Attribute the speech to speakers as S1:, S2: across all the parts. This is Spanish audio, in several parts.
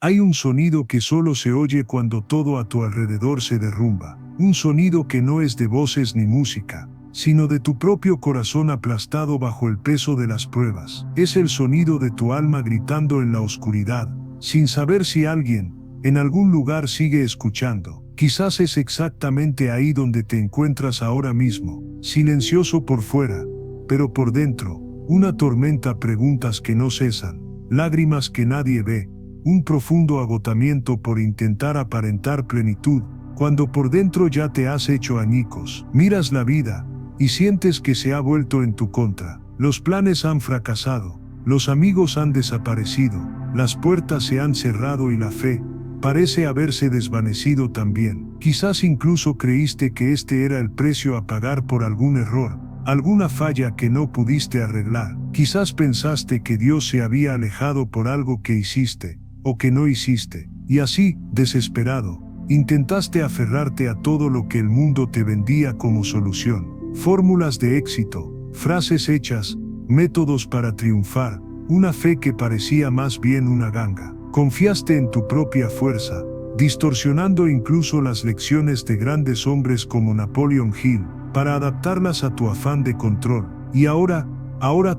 S1: Hay un sonido que solo se oye cuando todo a tu alrededor se derrumba. Un sonido que no es de voces ni música, sino de tu propio corazón aplastado bajo el peso de las pruebas. Es el sonido de tu alma gritando en la oscuridad, sin saber si alguien, en algún lugar, sigue escuchando. Quizás es exactamente ahí donde te encuentras ahora mismo, silencioso por fuera, pero por dentro, una tormenta, preguntas que no cesan, lágrimas que nadie ve, un profundo agotamiento por intentar aparentar plenitud, cuando por dentro ya te has hecho añicos. Miras la vida y sientes que se ha vuelto en tu contra. Los planes han fracasado, los amigos han desaparecido, las puertas se han cerrado y la fe parece haberse desvanecido también. Quizás incluso creíste que este era el precio a pagar por algún error, alguna falla que no pudiste arreglar. Quizás pensaste que Dios se había alejado por algo que hiciste o que no hiciste, y así, desesperado, intentaste aferrarte a todo lo que el mundo te vendía como solución. Fórmulas de éxito, frases hechas, métodos para triunfar, una fe que parecía más bien una ganga. Confiaste en tu propia fuerza, distorsionando incluso las lecciones de grandes hombres como Napoleon Hill, para adaptarlas a tu afán de control. Y ahora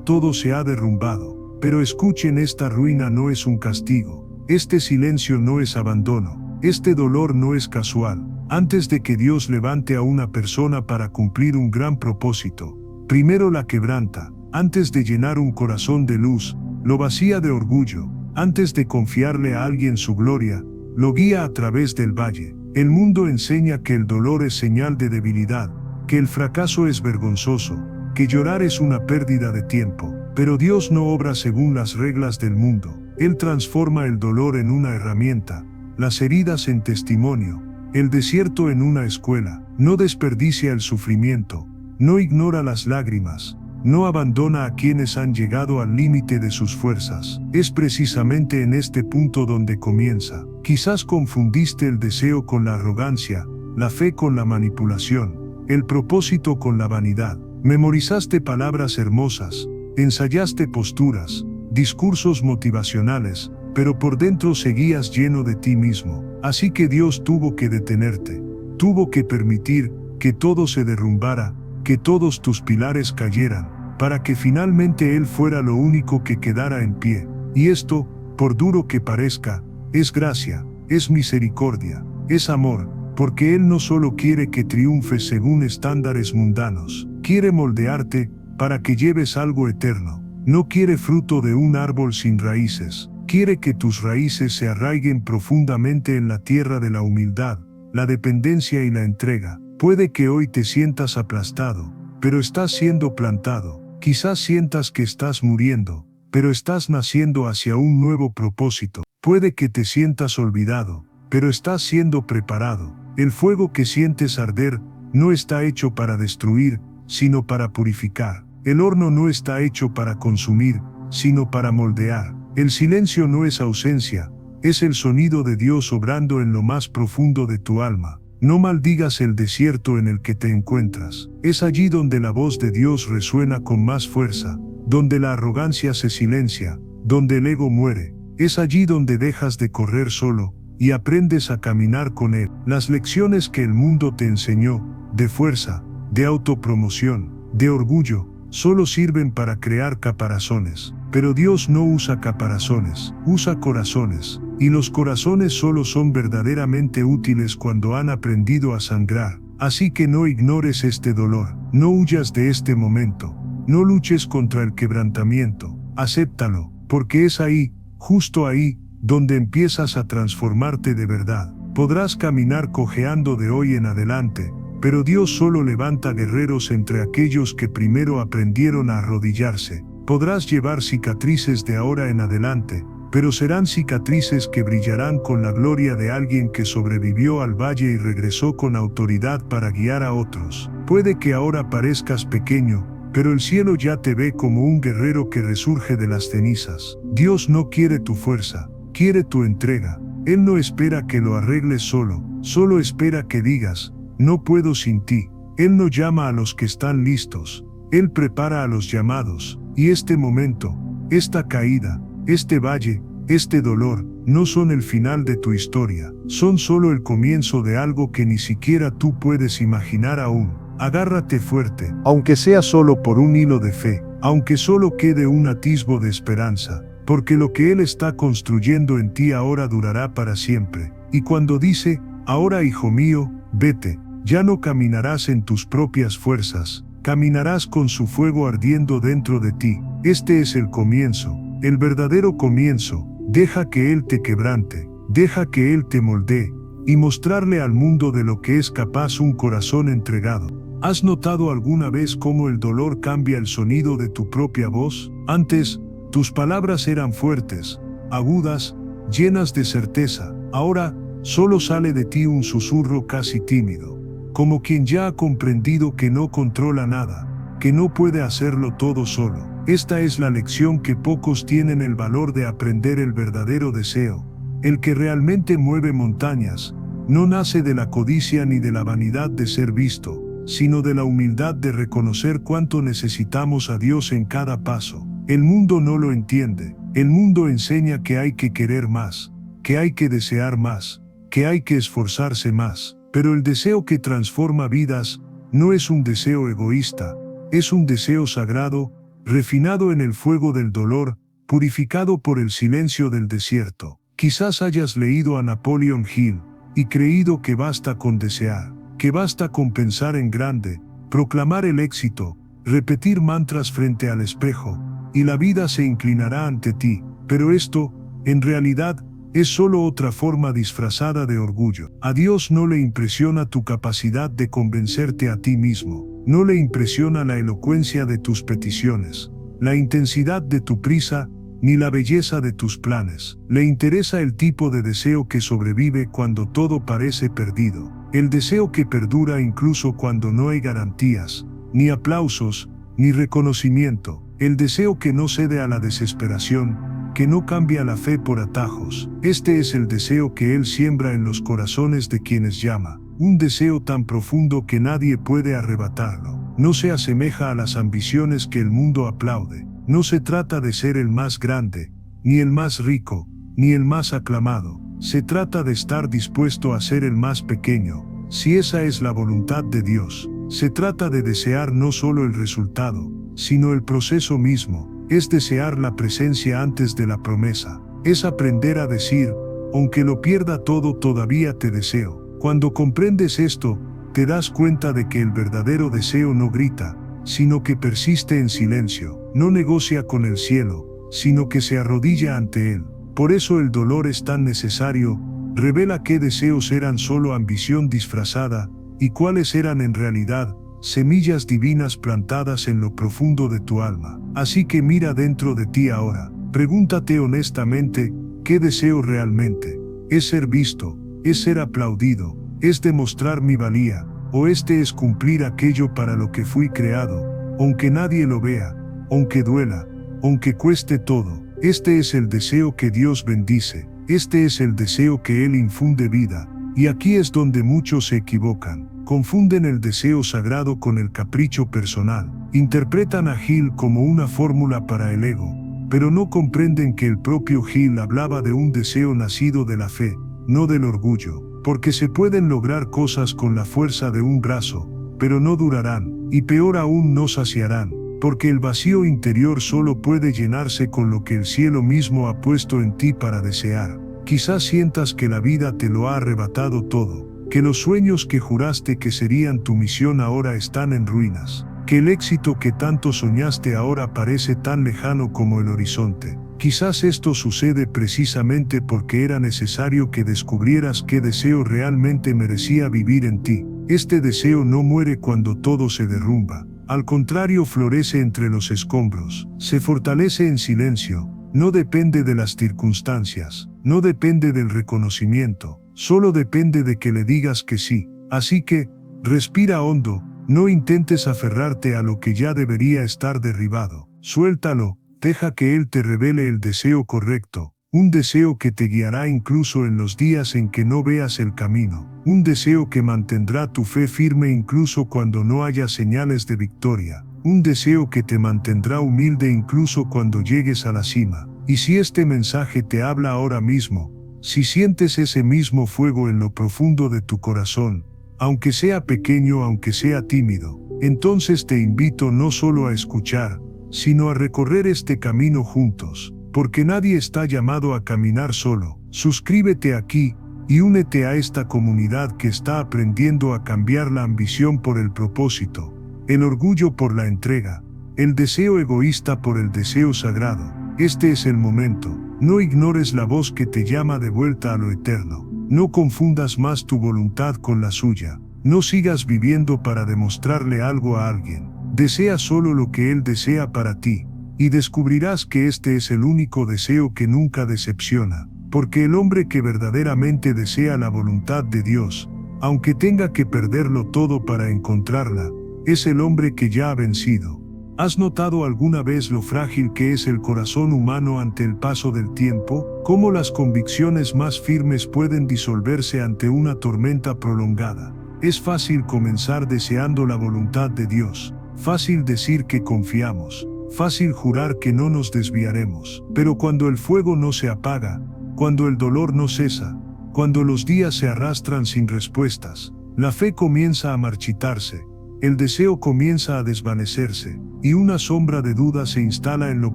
S1: todo se ha derrumbado. Pero escuchen, esta ruina no es un castigo, este silencio no es abandono, este dolor no es casual. Antes de que Dios levante a una persona para cumplir un gran propósito, primero la quebranta. Antes de llenar un corazón de luz, lo vacía de orgullo. Antes de confiarle a alguien su gloria, lo guía a través del valle. El mundo enseña que el dolor es señal de debilidad, que el fracaso es vergonzoso, que llorar es una pérdida de tiempo. Pero Dios no obra según las reglas del mundo. Él transforma el dolor en una herramienta, las heridas en testimonio, el desierto en una escuela. No desperdicia el sufrimiento, no ignora las lágrimas, no abandona a quienes han llegado al límite de sus fuerzas. Es precisamente en este punto donde comienza. Quizás confundiste el deseo con la arrogancia, la fe con la manipulación, el propósito con la vanidad. Memorizaste palabras hermosas, ensayaste posturas, discursos motivacionales, pero por dentro seguías lleno de ti mismo. Así que Dios tuvo que detenerte, tuvo que permitir que todo se derrumbara, que todos tus pilares cayeran, para que finalmente Él fuera lo único que quedara en pie. Y esto, por duro que parezca, es gracia, es misericordia, es amor, porque Él no solo quiere que triunfes según estándares mundanos, quiere moldearte para que lleves algo eterno. No quiere fruto de un árbol sin raíces, quiere que tus raíces se arraiguen profundamente en la tierra de la humildad, la dependencia y la entrega. Puede que hoy te sientas aplastado, pero estás siendo plantado. Quizás sientas que estás muriendo, pero estás naciendo hacia un nuevo propósito. Puede que te sientas olvidado, pero estás siendo preparado. El fuego que sientes arder no está hecho para destruir, sino para purificar. El horno no está hecho para consumir, sino para moldear. El silencio no es ausencia, es el sonido de Dios obrando en lo más profundo de tu alma. No maldigas el desierto en el que te encuentras. Es allí donde la voz de Dios resuena con más fuerza, donde la arrogancia se silencia, donde el ego muere. Es allí donde dejas de correr solo y aprendes a caminar con Él. Las lecciones que el mundo te enseñó, de fuerza, de autopromoción, de orgullo, solo sirven para crear caparazones. Pero Dios no usa caparazones, usa corazones. Y los corazones solo son verdaderamente útiles cuando han aprendido a sangrar. Así que no ignores este dolor, no huyas de este momento, no luches contra el quebrantamiento, acéptalo, porque es ahí, justo ahí, donde empiezas a transformarte de verdad. Podrás caminar cojeando de hoy en adelante, pero Dios solo levanta guerreros entre aquellos que primero aprendieron a arrodillarse. Podrás llevar cicatrices de ahora en adelante, pero serán cicatrices que brillarán con la gloria de alguien que sobrevivió al valle y regresó con autoridad para guiar a otros. Puede que ahora parezcas pequeño, pero el cielo ya te ve como un guerrero que resurge de las cenizas. Dios no quiere tu fuerza, quiere tu entrega. Él no espera que lo arregles solo espera que digas, no puedo sin ti. Él no llama a los que están listos, Él prepara a los llamados, y este momento, esta caída, este valle, este dolor, no son el final de tu historia, son solo el comienzo de algo que ni siquiera tú puedes imaginar aún. Agárrate fuerte, aunque sea solo por un hilo de fe, aunque solo quede un atisbo de esperanza, porque lo que Él está construyendo en ti ahora durará para siempre. Y cuando dice, ahora hijo mío, vete, ya no caminarás en tus propias fuerzas, caminarás con su fuego ardiendo dentro de ti. Este es el comienzo, el verdadero comienzo. Deja que Él te quebrante, deja que Él te moldee, y mostrarle al mundo de lo que es capaz un corazón entregado. ¿Has notado alguna vez cómo el dolor cambia el sonido de tu propia voz? Antes, tus palabras eran fuertes, agudas, llenas de certeza. Ahora, solo sale de ti un susurro casi tímido, como quien ya ha comprendido que no controla nada, que no puede hacerlo todo solo. Esta es la lección que pocos tienen el valor de aprender. El verdadero deseo, el que realmente mueve montañas, no nace de la codicia ni de la vanidad de ser visto, sino de la humildad de reconocer cuánto necesitamos a Dios en cada paso. El mundo no lo entiende, el mundo enseña que hay que querer más, que hay que desear más, que hay que esforzarse más, pero el deseo que transforma vidas no es un deseo egoísta, es un deseo sagrado, refinado en el fuego del dolor, purificado por el silencio del desierto. Quizás hayas leído a Napoleon Hill y creído que basta con desear, que basta con pensar en grande, proclamar el éxito, repetir mantras frente al espejo, y la vida se inclinará ante ti. Pero esto, en realidad, es solo otra forma disfrazada de orgullo. A Dios no le impresiona tu capacidad de convencerte a ti mismo. No le impresiona la elocuencia de tus peticiones, la intensidad de tu prisa, ni la belleza de tus planes. Le interesa el tipo de deseo que sobrevive cuando todo parece perdido. El deseo que perdura incluso cuando no hay garantías, ni aplausos, ni reconocimiento. El deseo que no cede a la desesperación, que no cambia la fe por atajos. Este es el deseo que Él siembra en los corazones de quienes llama. Un deseo tan profundo que nadie puede arrebatarlo. No se asemeja a las ambiciones que el mundo aplaude. No se trata de ser el más grande, ni el más rico, ni el más aclamado. Se trata de estar dispuesto a ser el más pequeño, si esa es la voluntad de Dios. Se trata de desear no solo el resultado, sino el proceso mismo. Es desear la presencia antes de la promesa. Es aprender a decir, aunque lo pierda todo, todavía te deseo. Cuando comprendes esto, te das cuenta de que el verdadero deseo no grita, sino que persiste en silencio, no negocia con el cielo, sino que se arrodilla ante él. Por eso el dolor es tan necesario, revela qué deseos eran solo ambición disfrazada, y cuáles eran en realidad semillas divinas plantadas en lo profundo de tu alma. Así que mira dentro de ti ahora, pregúntate honestamente, ¿qué deseo realmente? ¿Es ser visto? ¿Es ser aplaudido? ¿Es demostrar mi valía? ¿O este es cumplir aquello para lo que fui creado? Aunque nadie lo vea, aunque duela, aunque cueste todo. Este es el deseo que Dios bendice, este es el deseo que Él infunde vida. Y aquí es donde muchos se equivocan. Confunden el deseo sagrado con el capricho personal. Interpretan a Hill como una fórmula para el ego, pero no comprenden que el propio Hill hablaba de un deseo nacido de la fe, no del orgullo, porque se pueden lograr cosas con la fuerza de un brazo, pero no durarán, y peor aún no saciarán, porque el vacío interior solo puede llenarse con lo que el cielo mismo ha puesto en ti para desear. Quizás sientas que la vida te lo ha arrebatado todo, que los sueños que juraste que serían tu misión ahora están en ruinas, que el éxito que tanto soñaste ahora parece tan lejano como el horizonte. Quizás esto sucede precisamente porque era necesario que descubrieras qué deseo realmente merecía vivir en ti. Este deseo no muere cuando todo se derrumba, al contrario florece entre los escombros, se fortalece en silencio, no depende de las circunstancias, no depende del reconocimiento, solo depende de que le digas que sí. Así que, respira hondo, no intentes aferrarte a lo que ya debería estar derribado, suéltalo. Deja que Él te revele el deseo correcto, un deseo que te guiará incluso en los días en que no veas el camino, un deseo que mantendrá tu fe firme incluso cuando no haya señales de victoria, un deseo que te mantendrá humilde incluso cuando llegues a la cima. Y si este mensaje te habla ahora mismo, si sientes ese mismo fuego en lo profundo de tu corazón, aunque sea pequeño, aunque sea tímido, entonces te invito no solo a escuchar, sino a recorrer este camino juntos, porque nadie está llamado a caminar solo. Suscríbete aquí y únete a esta comunidad que está aprendiendo a cambiar la ambición por el propósito, el orgullo por la entrega, el deseo egoísta por el deseo sagrado. Este es el momento. No ignores la voz que te llama de vuelta a lo eterno. No confundas más tu voluntad con la suya. No sigas viviendo para demostrarle algo a alguien. Desea solo lo que Él desea para ti, y descubrirás que este es el único deseo que nunca decepciona, porque el hombre que verdaderamente desea la voluntad de Dios, aunque tenga que perderlo todo para encontrarla, es el hombre que ya ha vencido. ¿Has notado alguna vez lo frágil que es el corazón humano ante el paso del tiempo? ¿Cómo las convicciones más firmes pueden disolverse ante una tormenta prolongada? Es fácil comenzar deseando la voluntad de Dios, fácil decir que confiamos, fácil jurar que no nos desviaremos, pero cuando el fuego no se apaga, cuando el dolor no cesa, cuando los días se arrastran sin respuestas, la fe comienza a marchitarse, el deseo comienza a desvanecerse, y una sombra de duda se instala en lo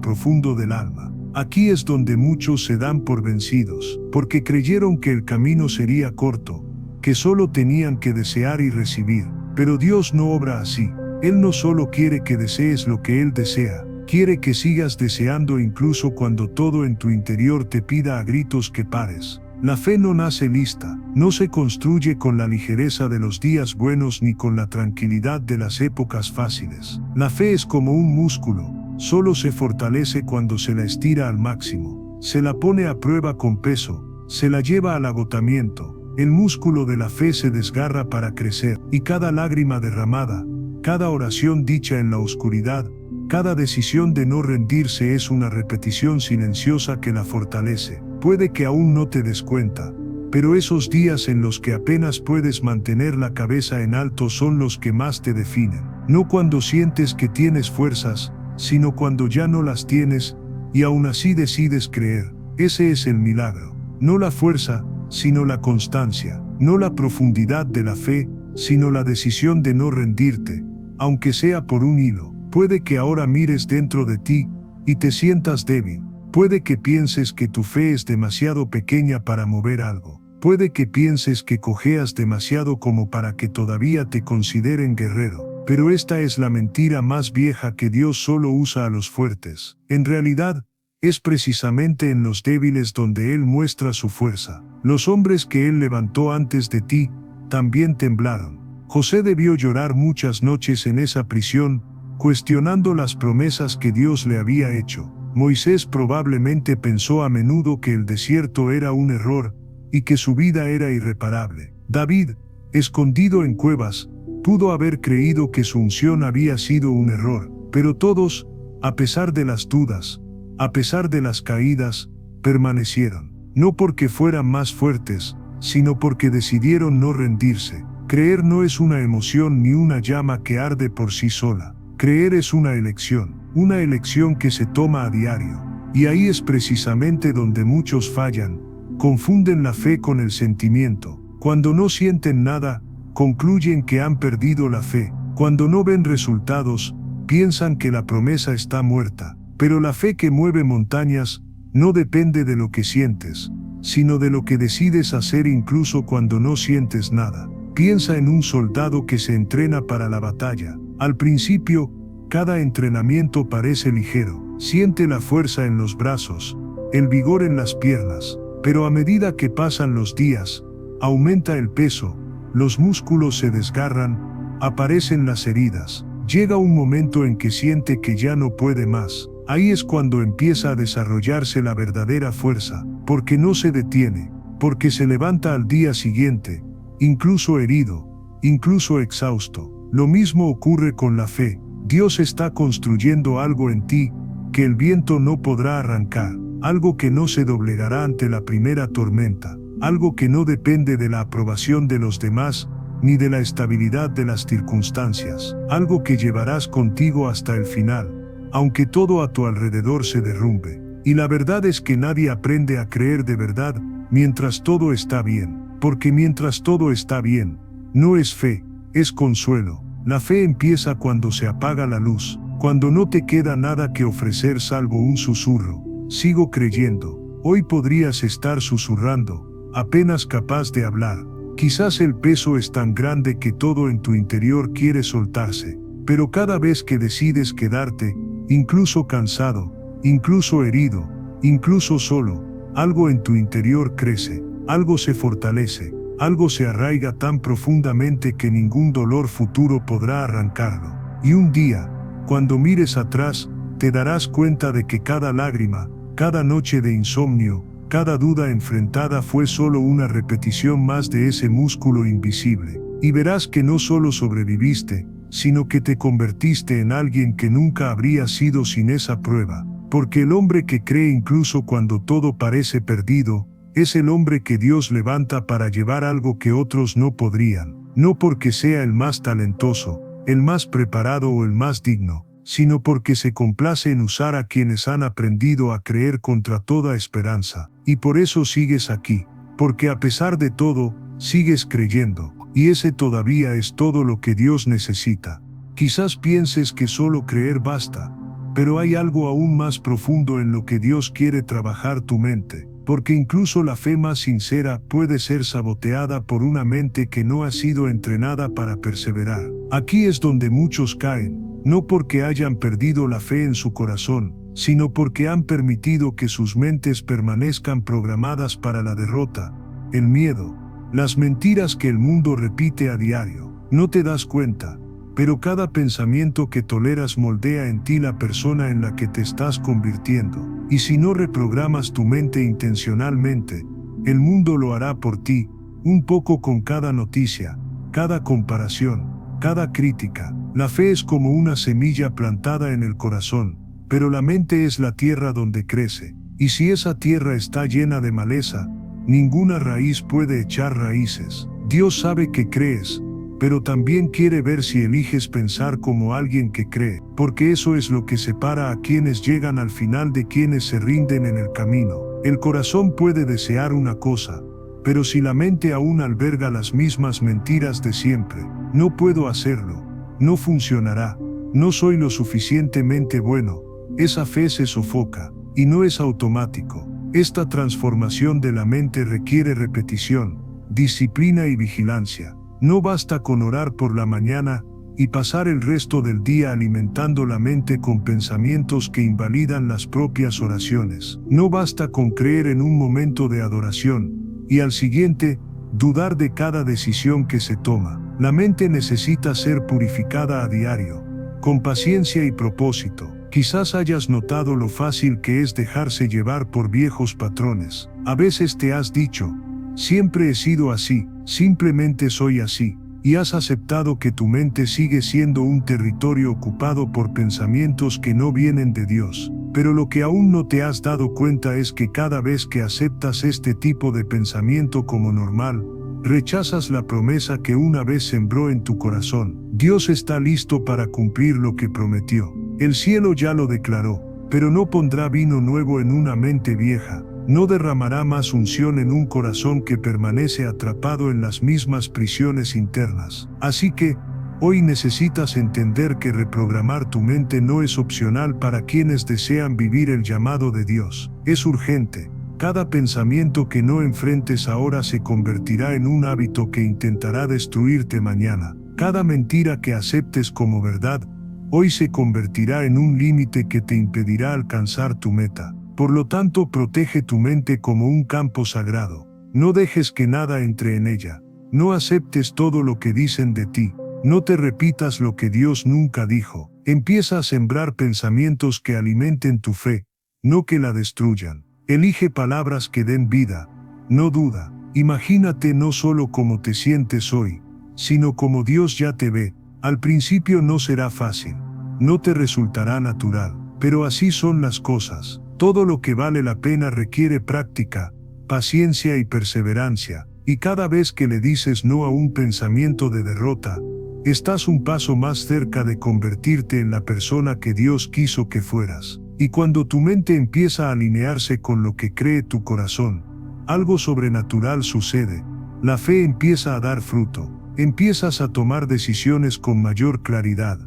S1: profundo del alma. Aquí es donde muchos se dan por vencidos, porque creyeron que el camino sería corto, que solo tenían que desear y recibir. Pero Dios no obra así. Él no solo quiere que desees lo que Él desea, quiere que sigas deseando incluso cuando todo en tu interior te pida a gritos que pares. La fe no nace lista, no se construye con la ligereza de los días buenos ni con la tranquilidad de las épocas fáciles. La fe es como un músculo, solo se fortalece cuando se la estira al máximo, se la pone a prueba con peso, se la lleva al agotamiento. El músculo de la fe se desgarra para crecer, y cada lágrima derramada, cada oración dicha en la oscuridad, cada decisión de no rendirse es una repetición silenciosa que la fortalece. Puede que aún no te des cuenta, pero esos días en los que apenas puedes mantener la cabeza en alto son los que más te definen. No cuando sientes que tienes fuerzas, sino cuando ya no las tienes, y aún así decides creer. Ese es el milagro. No la fuerza, sino la constancia. No la profundidad de la fe, sino la decisión de no rendirte, aunque sea por un hilo. Puede que ahora mires dentro de ti, y te sientas débil. Puede que pienses que tu fe es demasiado pequeña para mover algo. Puede que pienses que cojeas demasiado como para que todavía te consideren guerrero. Pero esta es la mentira más vieja, que Dios solo usa a los fuertes. En realidad, es precisamente en los débiles donde Él muestra su fuerza. Los hombres que Él levantó antes de ti, también temblaron. José debió llorar muchas noches en esa prisión, cuestionando las promesas que Dios le había hecho. Moisés probablemente pensó a menudo que el desierto era un error, y que su vida era irreparable. David, escondido en cuevas, pudo haber creído que su unción había sido un error, pero todos, a pesar de las dudas, a pesar de las caídas, permanecieron, no porque fueran más fuertes, sino porque decidieron no rendirse. Creer no es una emoción ni una llama que arde por sí sola. Creer es una elección que se toma a diario. Y ahí es precisamente donde muchos fallan, confunden la fe con el sentimiento. Cuando no sienten nada, concluyen que han perdido la fe. Cuando no ven resultados, piensan que la promesa está muerta. Pero la fe que mueve montañas no depende de lo que sientes, sino de lo que decides hacer incluso cuando no sientes nada. Piensa en un soldado que se entrena para la batalla. Al principio, cada entrenamiento parece ligero, siente la fuerza en los brazos, el vigor en las piernas, pero a medida que pasan los días, aumenta el peso, los músculos se desgarran, aparecen las heridas, llega un momento en que siente que ya no puede más. Ahí es cuando empieza a desarrollarse la verdadera fuerza, porque no se detiene, porque se levanta al día siguiente, incluso herido, incluso exhausto. Lo mismo ocurre con la fe. Dios está construyendo algo en ti que el viento no podrá arrancar, algo que no se doblegará ante la primera tormenta, algo que no depende de la aprobación de los demás ni de la estabilidad de las circunstancias, algo que llevarás contigo hasta el final, aunque todo a tu alrededor se derrumbe. Y la verdad es que nadie aprende a creer de verdad mientras todo está bien, porque mientras todo está bien, no es fe, es consuelo. La fe empieza cuando se apaga la luz, cuando no te queda nada que ofrecer salvo un susurro. Sigo creyendo. Hoy podrías estar susurrando, apenas capaz de hablar. Quizás el peso es tan grande que todo en tu interior quiere soltarse, pero cada vez que decides quedarte, incluso cansado, incluso herido, incluso solo, algo en tu interior crece, algo se fortalece, algo se arraiga tan profundamente que ningún dolor futuro podrá arrancarlo. Y un día, cuando mires atrás, te darás cuenta de que cada lágrima, cada noche de insomnio, cada duda enfrentada fue solo una repetición más de ese músculo invisible. Y verás que no solo sobreviviste, sino que te convertiste en alguien que nunca habría sido sin esa prueba. Porque el hombre que cree incluso cuando todo parece perdido, es el hombre que Dios levanta para llevar algo que otros no podrían. No porque sea el más talentoso, el más preparado o el más digno, sino porque se complace en usar a quienes han aprendido a creer contra toda esperanza. Y por eso sigues aquí, porque a pesar de todo, sigues creyendo, y ese todavía es todo lo que Dios necesita. Quizás pienses que solo creer basta, pero hay algo aún más profundo en lo que Dios quiere trabajar tu mente, porque incluso la fe más sincera puede ser saboteada por una mente que no ha sido entrenada para perseverar. Aquí es donde muchos caen, no porque hayan perdido la fe en su corazón, sino porque han permitido que sus mentes permanezcan programadas para la derrota, el miedo, las mentiras que el mundo repite a diario. No te das cuenta, pero cada pensamiento que toleras moldea en ti la persona en la que te estás convirtiendo. Y si no reprogramas tu mente intencionalmente, el mundo lo hará por ti, un poco con cada noticia, cada comparación, cada crítica. La fe es como una semilla plantada en el corazón, pero la mente es la tierra donde crece. Y si esa tierra está llena de maleza, ninguna raíz puede echar raíces. Dios sabe que crees, pero también quiere ver si eliges pensar como alguien que cree, porque eso es lo que separa a quienes llegan al final de quienes se rinden en el camino. El corazón puede desear una cosa, pero si la mente aún alberga las mismas mentiras de siempre, no puedo hacerlo, no funcionará, no soy lo suficientemente bueno, esa fe se sofoca, y no es automático. Esta transformación de la mente requiere repetición, disciplina y vigilancia. No basta con orar por la mañana y pasar el resto del día alimentando la mente con pensamientos que invalidan las propias oraciones. No basta con creer en un momento de adoración y al siguiente dudar de cada decisión que se toma. La mente necesita ser purificada a diario, con paciencia y propósito. Quizás hayas notado lo fácil que es dejarse llevar por viejos patrones. A veces te has dicho, siempre he sido así, simplemente soy así, y has aceptado que tu mente sigue siendo un territorio ocupado por pensamientos que no vienen de Dios. Pero lo que aún no te has dado cuenta es que cada vez que aceptas este tipo de pensamiento como normal, rechazas la promesa que una vez sembró en tu corazón. Dios está listo para cumplir lo que prometió. El cielo ya lo declaró, pero no pondrá vino nuevo en una mente vieja. No derramará más unción en un corazón que permanece atrapado en las mismas prisiones internas. Así que, hoy necesitas entender que reprogramar tu mente no es opcional para quienes desean vivir el llamado de Dios. Es urgente. Cada pensamiento que no enfrentes ahora se convertirá en un hábito que intentará destruirte mañana. Cada mentira que aceptes como verdad, hoy se convertirá en un límite que te impedirá alcanzar tu meta. Por lo tanto, protege tu mente como un campo sagrado. No dejes que nada entre en ella. No aceptes todo lo que dicen de ti. No te repitas lo que Dios nunca dijo. Empieza a sembrar pensamientos que alimenten tu fe, no que la destruyan. Elige palabras que den vida, no duda. Imagínate no solo cómo te sientes hoy, sino como Dios ya te ve. Al principio no será fácil, no te resultará natural, pero así son las cosas. Todo lo que vale la pena requiere práctica, paciencia y perseverancia, y cada vez que le dices no a un pensamiento de derrota, estás un paso más cerca de convertirte en la persona que Dios quiso que fueras. Y cuando tu mente empieza a alinearse con lo que cree tu corazón, algo sobrenatural sucede. La fe empieza a dar fruto. Empiezas a tomar decisiones con mayor claridad.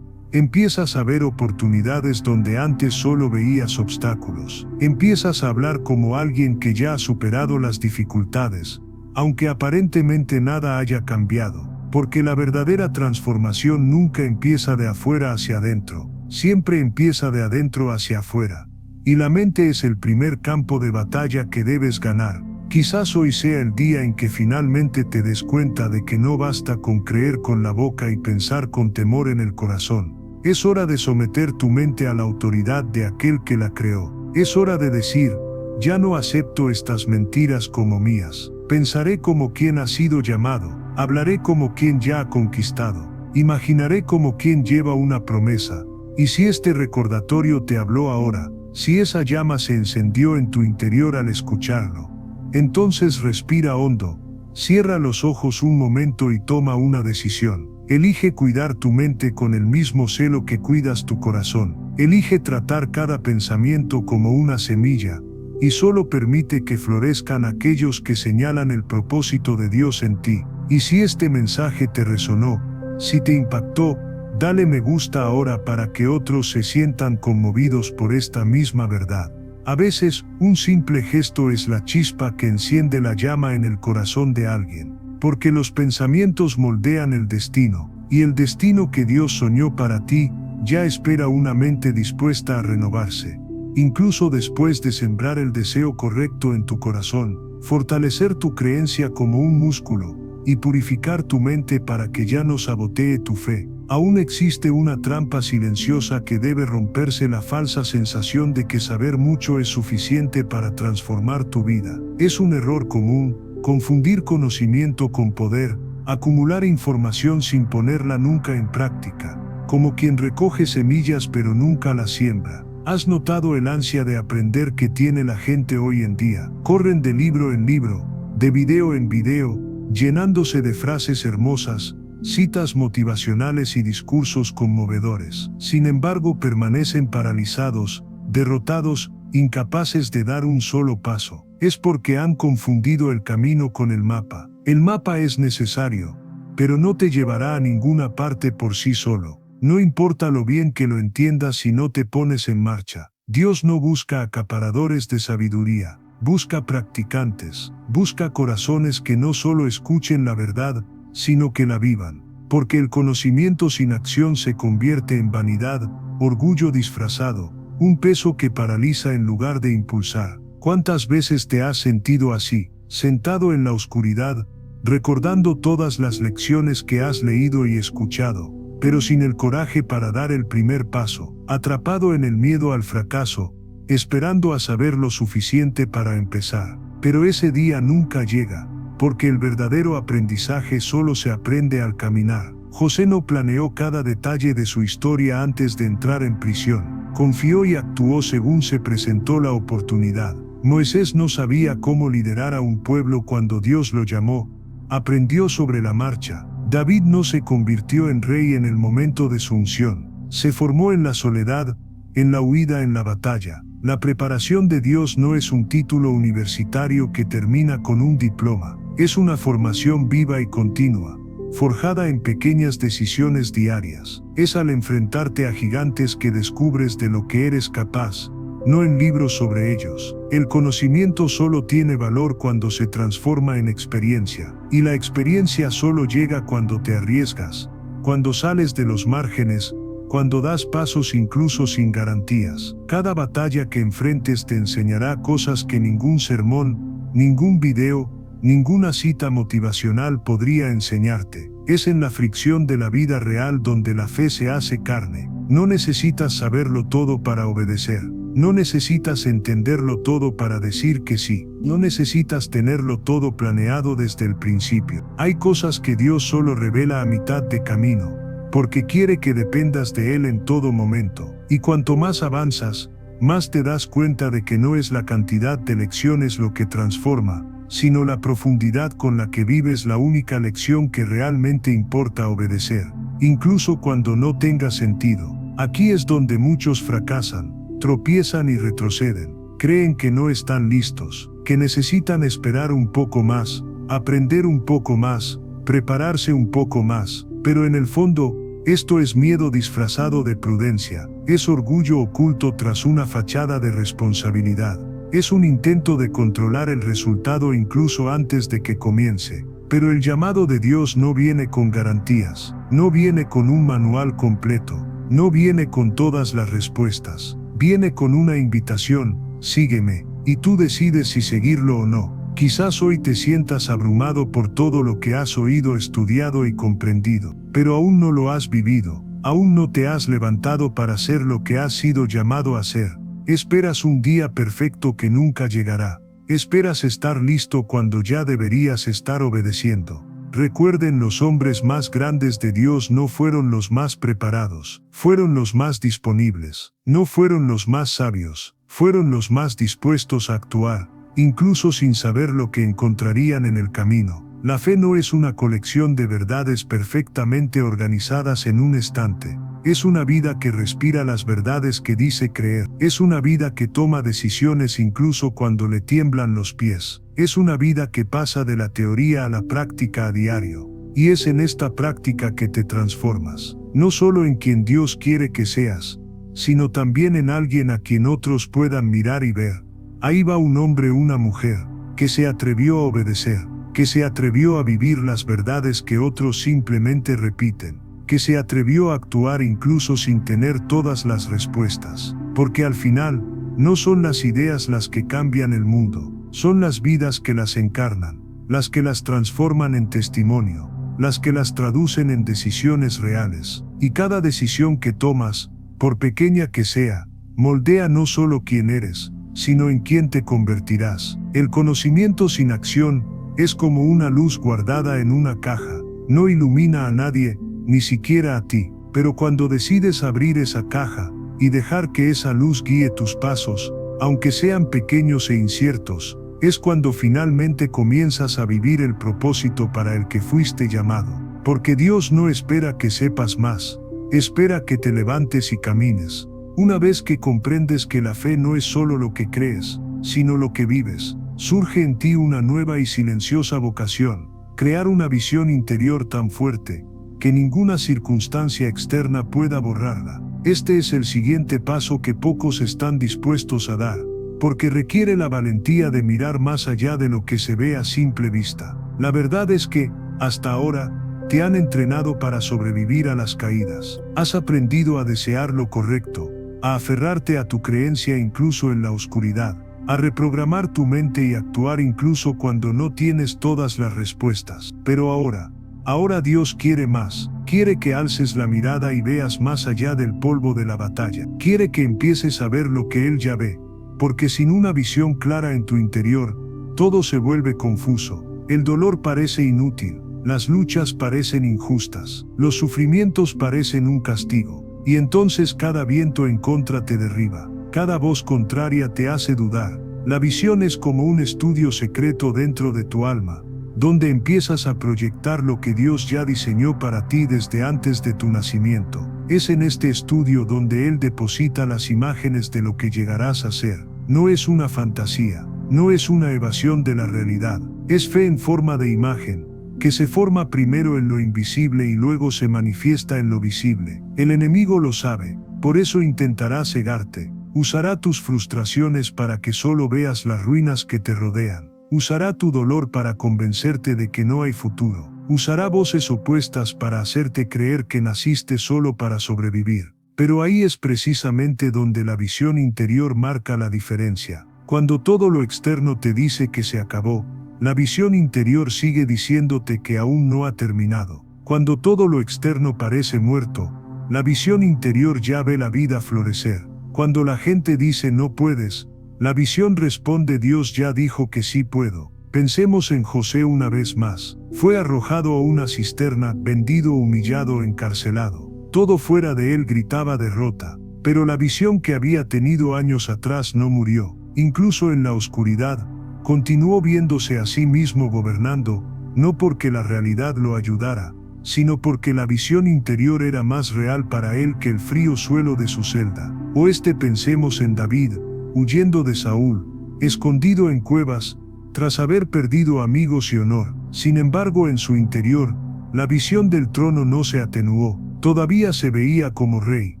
S1: Empiezas a ver oportunidades donde antes solo veías obstáculos. Empiezas a hablar como alguien que ya ha superado las dificultades, aunque aparentemente nada haya cambiado, porque la verdadera transformación nunca empieza de afuera hacia adentro, siempre empieza de adentro hacia afuera. Y la mente es el primer campo de batalla que debes ganar. Quizás hoy sea el día en que finalmente te des cuenta de que no basta con creer con la boca y pensar con temor en el corazón. Es hora de someter tu mente a la autoridad de aquel que la creó. Es hora de decir, ya no acepto estas mentiras como mías. Pensaré como quien ha sido llamado, hablaré como quien ya ha conquistado, imaginaré como quien lleva una promesa. Y si este recordatorio te habló ahora, si esa llama se encendió en tu interior al escucharlo, entonces respira hondo, cierra los ojos un momento y toma una decisión. Elige cuidar tu mente con el mismo celo que cuidas tu corazón. Elige tratar cada pensamiento como una semilla, y solo permite que florezcan aquellos que señalan el propósito de Dios en ti. Y si este mensaje te resonó, si te impactó, dale me gusta ahora para que otros se sientan conmovidos por esta misma verdad. A veces, un simple gesto es la chispa que enciende la llama en el corazón de alguien, porque los pensamientos moldean el destino, y el destino que Dios soñó para ti, ya espera una mente dispuesta a renovarse. Incluso después de sembrar el deseo correcto en tu corazón, fortalecer tu creencia como un músculo, y purificar tu mente para que ya no sabotee tu fe, aún existe una trampa silenciosa que debe romperse: la falsa sensación de que saber mucho es suficiente para transformar tu vida. Es un error común, confundir conocimiento con poder, acumular información sin ponerla nunca en práctica, como quien recoge semillas pero nunca las siembra. ¿Has notado el ansia de aprender que tiene la gente hoy en día? Corren de libro en libro, de video en video, llenándose de frases hermosas, citas motivacionales y discursos conmovedores. Sin embargo, permanecen paralizados, derrotados, incapaces de dar un solo paso. Es porque han confundido el camino con el mapa. El mapa es necesario, pero no te llevará a ninguna parte por sí solo. No importa lo bien que lo entiendas si no te pones en marcha. Dios no busca acaparadores de sabiduría, busca practicantes, busca corazones que no solo escuchen la verdad, sino que la vivan. Porque el conocimiento sin acción se convierte en vanidad, orgullo disfrazado, un peso que paraliza en lugar de impulsar. ¿Cuántas veces te has sentido así, sentado en la oscuridad, recordando todas las lecciones que has leído y escuchado, pero sin el coraje para dar el primer paso, atrapado en el miedo al fracaso, esperando a saber lo suficiente para empezar? Pero ese día nunca llega, porque el verdadero aprendizaje solo se aprende al caminar. José no planeó cada detalle de su historia antes de entrar en prisión. Confió y actuó según se presentó la oportunidad. Moisés no sabía cómo liderar a un pueblo cuando Dios lo llamó. Aprendió sobre la marcha. David no se convirtió en rey en el momento de su unción. Se formó en la soledad, en la huida, en la batalla. La preparación de Dios no es un título universitario que termina con un diploma. Es una formación viva y continua, forjada en pequeñas decisiones diarias. Es al enfrentarte a gigantes que descubres de lo que eres capaz, no en libros sobre ellos. El conocimiento solo tiene valor cuando se transforma en experiencia, y la experiencia solo llega cuando te arriesgas, cuando sales de los márgenes, cuando das pasos incluso sin garantías. Cada batalla que enfrentes te enseñará cosas que ningún sermón, ningún video, ninguna cita motivacional podría enseñarte. Es en la fricción de la vida real donde la fe se hace carne. No necesitas saberlo todo para obedecer. No necesitas entenderlo todo para decir que sí. No necesitas tenerlo todo planeado desde el principio. Hay cosas que Dios solo revela a mitad de camino, porque quiere que dependas de Él en todo momento. Y cuanto más avanzas, más te das cuenta de que no es la cantidad de lecciones lo que transforma, sino la profundidad con la que vives la única lección que realmente importa: obedecer, incluso cuando no tenga sentido. Aquí es donde muchos fracasan, tropiezan y retroceden. Creen que no están listos, que necesitan esperar un poco más, aprender un poco más, prepararse un poco más, pero en el fondo, esto es miedo disfrazado de prudencia, es orgullo oculto tras una fachada de responsabilidad, es un intento de controlar el resultado incluso antes de que comience. Pero el llamado de Dios no viene con garantías, no viene con un manual completo, no viene con todas las respuestas, viene con una invitación: sígueme, y tú decides si seguirlo o no. Quizás hoy te sientas abrumado por todo lo que has oído, estudiado y comprendido, pero aún no lo has vivido, aún no te has levantado para hacer lo que has sido llamado a hacer. Esperas un día perfecto que nunca llegará. Esperas estar listo cuando ya deberías estar obedeciendo. Recuerden, los hombres más grandes de Dios no fueron los más preparados, fueron los más disponibles, no fueron los más sabios, fueron los más dispuestos a actuar, incluso sin saber lo que encontrarían en el camino. La fe no es una colección de verdades perfectamente organizadas en un estante. Es una vida que respira las verdades que dice creer. Es una vida que toma decisiones incluso cuando le tiemblan los pies. Es una vida que pasa de la teoría a la práctica a diario. Y es en esta práctica que te transformas. No solo en quien Dios quiere que seas, sino también en alguien a quien otros puedan mirar y ver. Ahí va un hombre o una mujer que se atrevió a obedecer, que se atrevió a vivir las verdades que otros simplemente repiten, que se atrevió a actuar incluso sin tener todas las respuestas, porque al final, no son las ideas las que cambian el mundo, son las vidas que las encarnan, las que las transforman en testimonio, las que las traducen en decisiones reales, y cada decisión que tomas, por pequeña que sea, moldea no solo quién eres, sino en quién te convertirás. El conocimiento sin acción es como una luz guardada en una caja, no ilumina a nadie, ni siquiera a ti, pero cuando decides abrir esa caja y dejar que esa luz guíe tus pasos, aunque sean pequeños e inciertos, es cuando finalmente comienzas a vivir el propósito para el que fuiste llamado. Porque Dios no espera que sepas más, espera que te levantes y camines. Una vez que comprendes que la fe no es solo lo que crees, sino lo que vives, surge en ti una nueva y silenciosa vocación: crear una visión interior tan fuerte que ninguna circunstancia externa pueda borrarla. Este es el siguiente paso que pocos están dispuestos a dar, porque requiere la valentía de mirar más allá de lo que se ve a simple vista. La verdad es que, hasta ahora, te han entrenado para sobrevivir a las caídas. Has aprendido a desear lo correcto, a aferrarte a tu creencia incluso en la oscuridad, a reprogramar tu mente y actuar incluso cuando no tienes todas las respuestas. Pero ahora Dios quiere más. Quiere que alces la mirada y veas más allá del polvo de la batalla. Quiere que empieces a ver lo que Él ya ve, porque sin una visión clara en tu interior, todo se vuelve confuso. El dolor parece inútil, las luchas parecen injustas, los sufrimientos parecen un castigo. Y entonces cada viento en contra te derriba, cada voz contraria te hace dudar. La visión es como un estudio secreto dentro de tu alma, donde empiezas a proyectar lo que Dios ya diseñó para ti desde antes de tu nacimiento. Es en este estudio donde Él deposita las imágenes de lo que llegarás a ser. No es una fantasía, no es una evasión de la realidad, es fe en forma de imagen, que se forma primero en lo invisible y luego se manifiesta en lo visible. El enemigo lo sabe, por eso intentará cegarte. Usará tus frustraciones para que solo veas las ruinas que te rodean. Usará tu dolor para convencerte de que no hay futuro. Usará voces opuestas para hacerte creer que naciste solo para sobrevivir. Pero ahí es precisamente donde la visión interior marca la diferencia. Cuando todo lo externo te dice que se acabó, la visión interior sigue diciéndote que aún no ha terminado. Cuando todo lo externo parece muerto, la visión interior ya ve la vida florecer. Cuando la gente dice no puedes, la visión responde Dios ya dijo que sí puedo. Pensemos en José una vez más. Fue arrojado a una cisterna, vendido, humillado, encarcelado. Todo fuera de él gritaba derrota, pero la visión que había tenido años atrás no murió. Incluso en la oscuridad, continuó viéndose a sí mismo gobernando, no porque la realidad lo ayudara, sino porque la visión interior era más real para él que el frío suelo de su celda. Oeste, pensemos en David, huyendo de Saúl, escondido en cuevas, tras haber perdido amigos y honor. Sin embargo, en su interior, la visión del trono no se atenuó, todavía se veía como rey,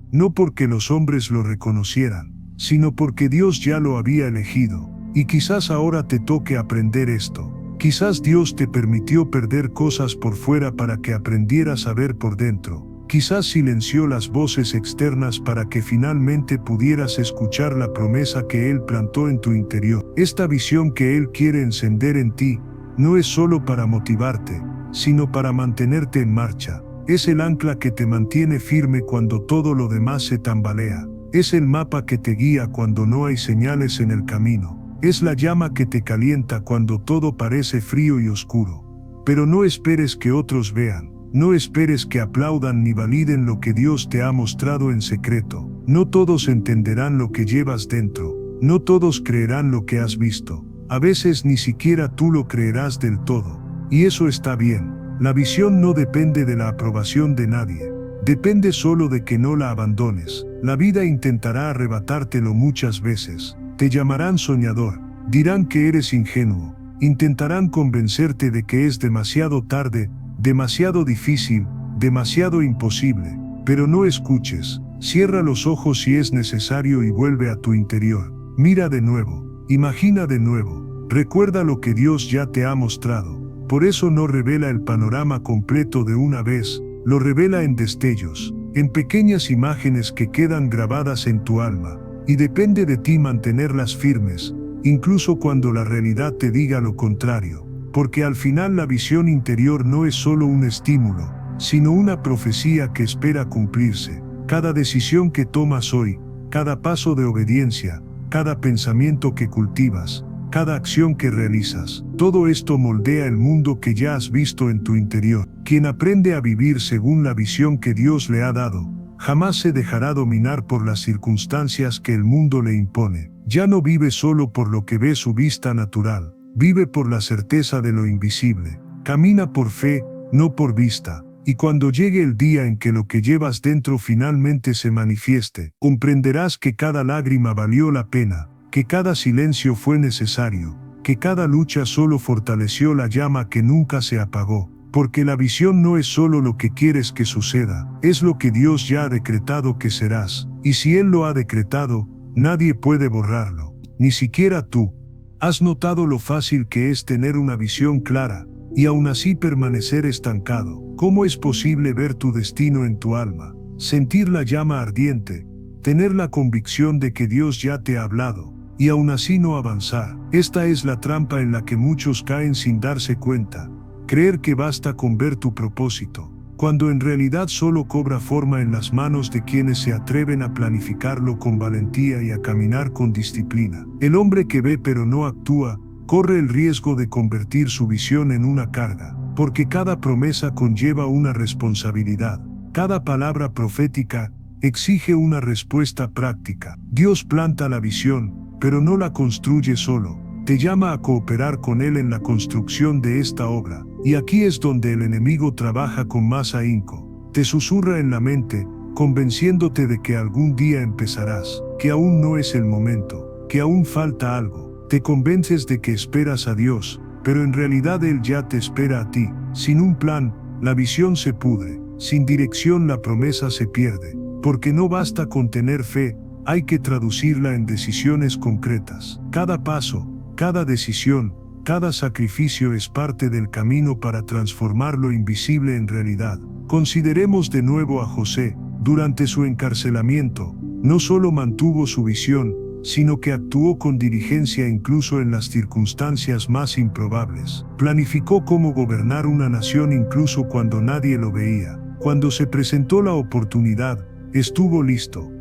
S1: no porque los hombres lo reconocieran, sino porque Dios ya lo había elegido. Y quizás ahora te toque aprender esto. Quizás Dios te permitió perder cosas por fuera para que aprendieras a ver por dentro. Quizás silenció las voces externas para que finalmente pudieras escuchar la promesa que Él plantó en tu interior. Esta visión que Él quiere encender en ti, no es solo para motivarte, sino para mantenerte en marcha. Es el ancla que te mantiene firme cuando todo lo demás se tambalea. Es el mapa que te guía cuando no hay señales en el camino. Es la llama que te calienta cuando todo parece frío y oscuro. Pero no esperes que otros vean. No esperes que aplaudan ni validen lo que Dios te ha mostrado en secreto. No todos entenderán lo que llevas dentro. No todos creerán lo que has visto. A veces ni siquiera tú lo creerás del todo. Y eso está bien. La visión no depende de la aprobación de nadie. Depende solo de que no la abandones. La vida intentará arrebatártelo muchas veces. Te llamarán soñador. Dirán que eres ingenuo. Intentarán convencerte de que es demasiado tarde, demasiado difícil, demasiado imposible. Pero no escuches. Cierra los ojos si es necesario y vuelve a tu interior. Mira de nuevo. Imagina de nuevo. Recuerda lo que Dios ya te ha mostrado. Por eso no revela el panorama completo de una vez, lo revela en destellos, en pequeñas imágenes que quedan grabadas en tu alma, y depende de ti mantenerlas firmes, incluso cuando la realidad te diga lo contrario, porque al final la visión interior no es solo un estímulo, sino una profecía que espera cumplirse. Cada decisión que tomas hoy, cada paso de obediencia, cada pensamiento que cultivas, cada acción que realizas, todo esto moldea el mundo que ya has visto en tu interior. Quien aprende a vivir según la visión que Dios le ha dado, jamás se dejará dominar por las circunstancias que el mundo le impone. Ya no vive solo por lo que ve su vista natural, vive por la certeza de lo invisible. Camina por fe, no por vista. Y cuando llegue el día en que lo que llevas dentro finalmente se manifieste, comprenderás que cada lágrima valió la pena, que cada silencio fue necesario, que cada lucha solo fortaleció la llama que nunca se apagó, porque la visión no es solo lo que quieres que suceda, es lo que Dios ya ha decretado que serás, y si Él lo ha decretado, nadie puede borrarlo, ni siquiera tú. ¿Has notado lo fácil que es tener una visión clara, y aún así permanecer estancado? ¿Cómo es posible ver tu destino en tu alma, sentir la llama ardiente, tener la convicción de que Dios ya te ha hablado, y aún así no avanzar? Esta es la trampa en la que muchos caen sin darse cuenta. Creer que basta con ver tu propósito, cuando en realidad solo cobra forma en las manos de quienes se atreven a planificarlo con valentía y a caminar con disciplina. El hombre que ve pero no actúa, corre el riesgo de convertir su visión en una carga, porque cada promesa conlleva una responsabilidad. Cada palabra profética exige una respuesta práctica. Dios planta la visión, pero no la construye solo. Te llama a cooperar con Él en la construcción de esta obra. Y aquí es donde el enemigo trabaja con más ahínco. Te susurra en la mente, convenciéndote de que algún día empezarás, que aún no es el momento, que aún falta algo. Te convences de que esperas a Dios, pero en realidad Él ya te espera a ti. Sin un plan, la visión se pudre. Sin dirección, la promesa se pierde. Porque no basta con tener fe, hay que traducirla en decisiones concretas. Cada paso, cada decisión, cada sacrificio es parte del camino para transformar lo invisible en realidad. Consideremos de nuevo a José. Durante su encarcelamiento, no solo mantuvo su visión, sino que actuó con diligencia incluso en las circunstancias más improbables. Planificó cómo gobernar una nación incluso cuando nadie lo veía. Cuando se presentó la oportunidad, estuvo listo.